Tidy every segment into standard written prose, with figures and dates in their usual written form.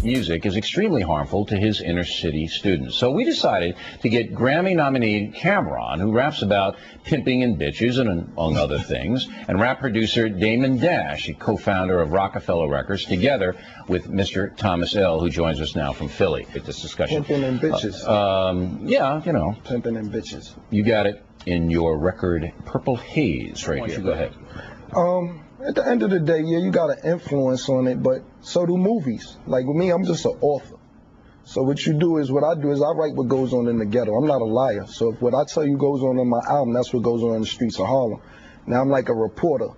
music is extremely harmful to his inner city students. So we decided to get Grammy-nominated Cameron, who raps about pimping and bitches and among other things, and rap producer Damon Dash, a co-founder of Rockefeller Records, together with Mr. Thomas L., who joins us now from Philly at this discussion. Pimping and bitches. Yeah, you know. Pimping and bitches. You got it in your record Purple Haze right here. Go ahead. At the end of the day, yeah, you got an influence on it, but so do movies. Like with me, I'm just an author. So what I do is I write what goes on in the ghetto. I'm not a liar. So if what I tell you goes on in my album, that's what goes on in the streets of Harlem. Now I'm like a reporter.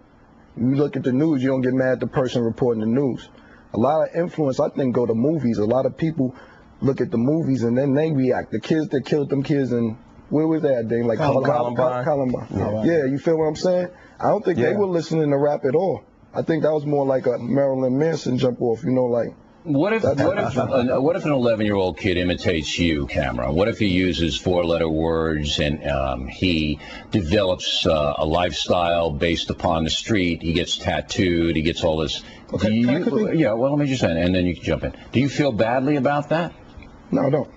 You look at the news, you don't get mad at the person reporting the news. A lot of influence, I think, go to movies. A lot of people look at the movies and then they react. The kids that killed them kids and where was that thing? Like Columbine. Yeah, you feel what I'm saying? I don't think they were listening to rap at all. I think that was more like a Marilyn Manson jump off, you know, like. What if an 11-year-old kid imitates you, Cameron? What if he uses four-letter words and he develops a lifestyle based upon the street? He gets tattooed. He gets all this. Okay, yeah. Well, let me just say, and then you can jump in. Do you feel badly about that? No, I don't.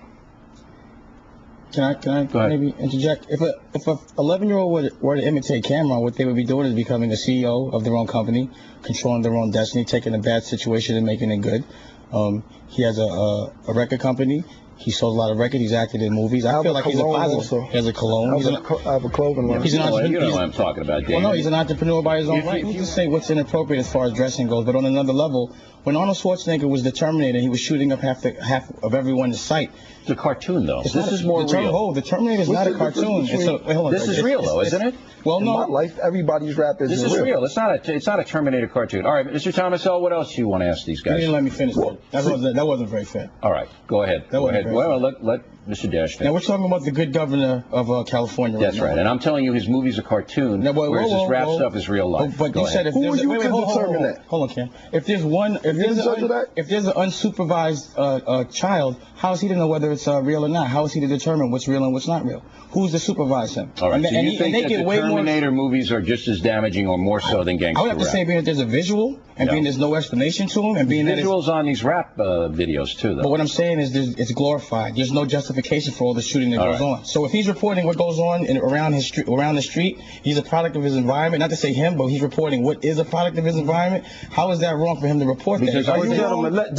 Can I maybe interject? If a 11-year-old were to imitate Cameron, what they would be doing is becoming a CEO of their own company, controlling their own destiny, taking a bad situation and making it good. He has a record company. He sold a lot of records. He's acted in movies. I feel like he's a positive. Also. He has a cologne. I have a clothing line. He's an entrepreneur. You know what I'm talking about, David. Well, no, he's an entrepreneur by his own right. Who's to say what's inappropriate as far as dressing goes? But on another level, when Arnold Schwarzenegger was the Terminator, he was shooting up half of everyone in sight. It's a cartoon, though. This is more real. The Terminator is not a cartoon. This is real, though, isn't it? Well, no. In my life, everybody's rap is This is real. It's not a Terminator cartoon. All right, Mr. Thomas L., what else do you want to ask these guys? You didn't let me finish. That wasn't very fair. All right, go ahead. Well, let Mr. Dash finish. Now, we're talking about the good governor of California right now. That's right, and I'm telling you his movie's a cartoon, whereas this rap stuff is real life. But you said if there's hold on, Ken. If there's an unsupervised child, how is he to know whether it's real or not? How is he to determine what's real and what's not real? Who's to supervise him? All right, so you think that the Terminator movies are just as damaging or more so than gangster rap? I would have to say being that there's a visual and being there's no explanation to him and being that visuals on these rap videos too, though. But what I'm saying is it's glorified. There's no justification for all the shooting that goes on. So if he's reporting what goes on around the street, he's a product of his environment. Not to say him, but he's reporting what is a product of his environment. How is that wrong for him to report that? Gentlemen, let's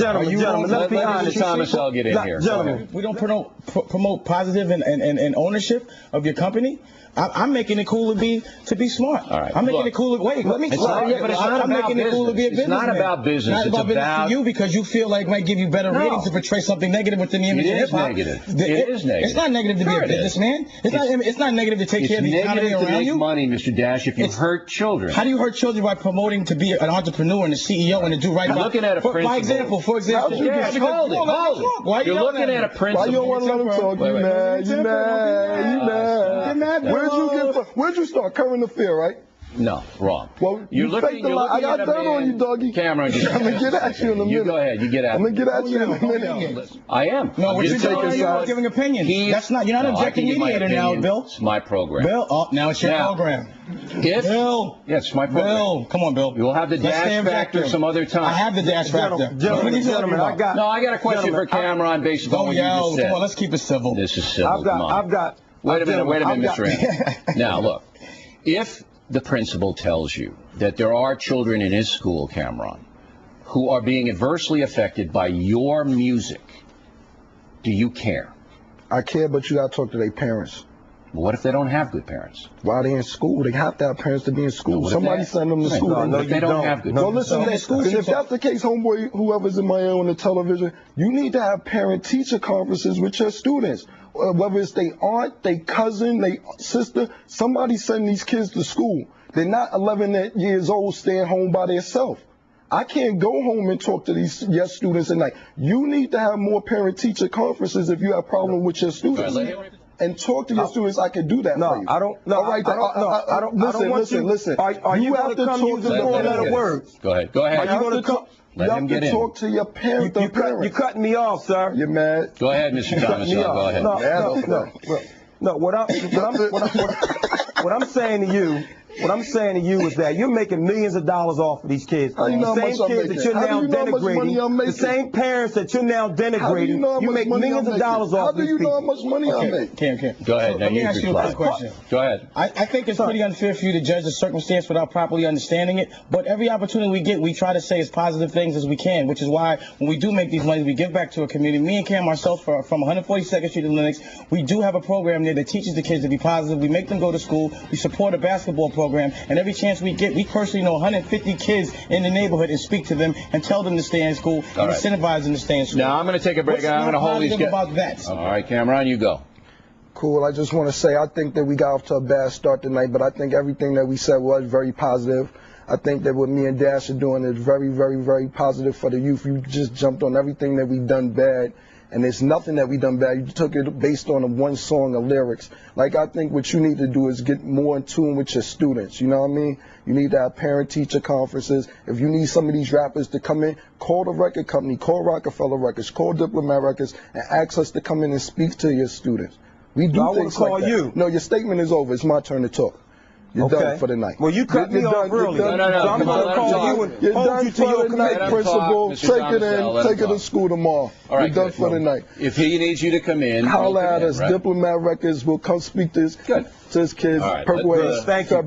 be honest. Thomas, I'll get in here. Gentlemen, we don't promote positive and ownership of your company. I'm making it cool to be smart. All right. I'm making it cool. Wait, let me. I'm making it cool to be a businessman. It's not about business. It's about business for you because you feel like it might give you better ratings to portray something negative within the image of hip hop. It is negative. It's not negative to be a businessman. It's not negative to take care of the economy around you. It's negative to make money, Mr. Dash, if you hurt children. How do you hurt children by promoting to be an entrepreneur and a CEO and to do right by? Looking at a principle. For example. Hold it. You're looking at a principle. Why you don't want to let him talk? You mad? Where'd you start? Current affair, right? No, wrong. Well, you faked the lie. I got dirt on you, doggy. Cameron, I'm going to get at you in a minute. You go ahead. You get at me. I'm going to get at you in a minute. I am. No, what you're giving opinions. You're not an objective mediator now, Bill. It's my program. Bill, now it's your program. Bill. Yes, it's my program. Bill, come on, Bill. You'll have the dash factor some other time. I have the dash factor. Gentlemen, I got a question for Cameron based upon what you just said. Come on, let's keep it civil. This is civil. Wait a minute, Mr. Anderson. Now, look, if the principal tells you that there are children in his school, Cameron, who are being adversely affected by your music, do you care? I care, but you got to talk to their parents. What if they don't have good parents? Why are they in school? They have to have parents to be in school. Somebody send them to school. No, they don't have good parents. Well, listen, if that's the case, homeboy, whoever's in my ear on the television, you need to have parent-teacher conferences with your students. Whether it's their aunt, their cousin, their sister, somebody send these kids to school. They're not 11 years old staying home by themselves. I can't go home and talk to these your students at night. You need to have more parent-teacher conferences if you have a problem with your students. And talk to your students. I can do that for you. I don't. No, all right, I don't want you. Listen. Are you have to come use a four-letter word? Go ahead. Are you going to come? You have to talk to your parents. You're cutting me off, sir. You're mad. Go ahead, Mr. Thomas. Go ahead. No. What I'm saying to you What I'm saying to you is that you're making millions of dollars off of these kids. How you know The how same much I'm kids that making? you're How do now you know how much money I'm denigrating, the making? same parents that you're now How do you denigrating, know how you much make money millions I'm of dollars making? off How do these you know how people. much money I make? Cam. Go ahead. So Now let me you ask you a reply. quick question. Go ahead. I think it's pretty unfair for you to judge the circumstance without properly understanding it, but every opportunity we get, we try to say as positive things as we can, which is why when we do make these monies, we give back to a community. Me and Cam ourselves from 142nd Street to Lenox, we do have a program there that teaches the kids to be positive. We make them go to school. We support a basketball program, and every chance we get, we personally know 150 kids in the neighborhood and speak to them and tell them to stay in school and incentivize them to stay in school. Now I'm going to take a break. What's I'm going to hold these positive guys. about that? All right, Cameron, you go. Cool. I just want to say I think that we got off to a bad start tonight, but I think everything that we said was very positive. I think that what me and Dash are doing is very, very, very positive for the youth. You just jumped on everything that we done bad, and there's nothing that we done bad. You took it based on a one song of lyrics. Like, I think what you need to do is get more in tune with your students. You know what I mean? You need to have parent-teacher conferences. If you need some of these rappers to come in, call the record company, call Rockefeller Records, call Diplomat Records, and ask us to come in and speak to your students. We do things like that. I want to call you. No, your statement is over. It's my turn to talk. You're done for the night. Well, you cut me off early. No. So I'm going to call you and you're hold done you to your for the night, commitment. principal. Mr. Take it in. Thomas, Take it to school tomorrow. All right, you're done for the night. If he needs you to come in, Holla at us. right? Diplomat Records will come speak to his kids. All right, Purple Haze. Thank you.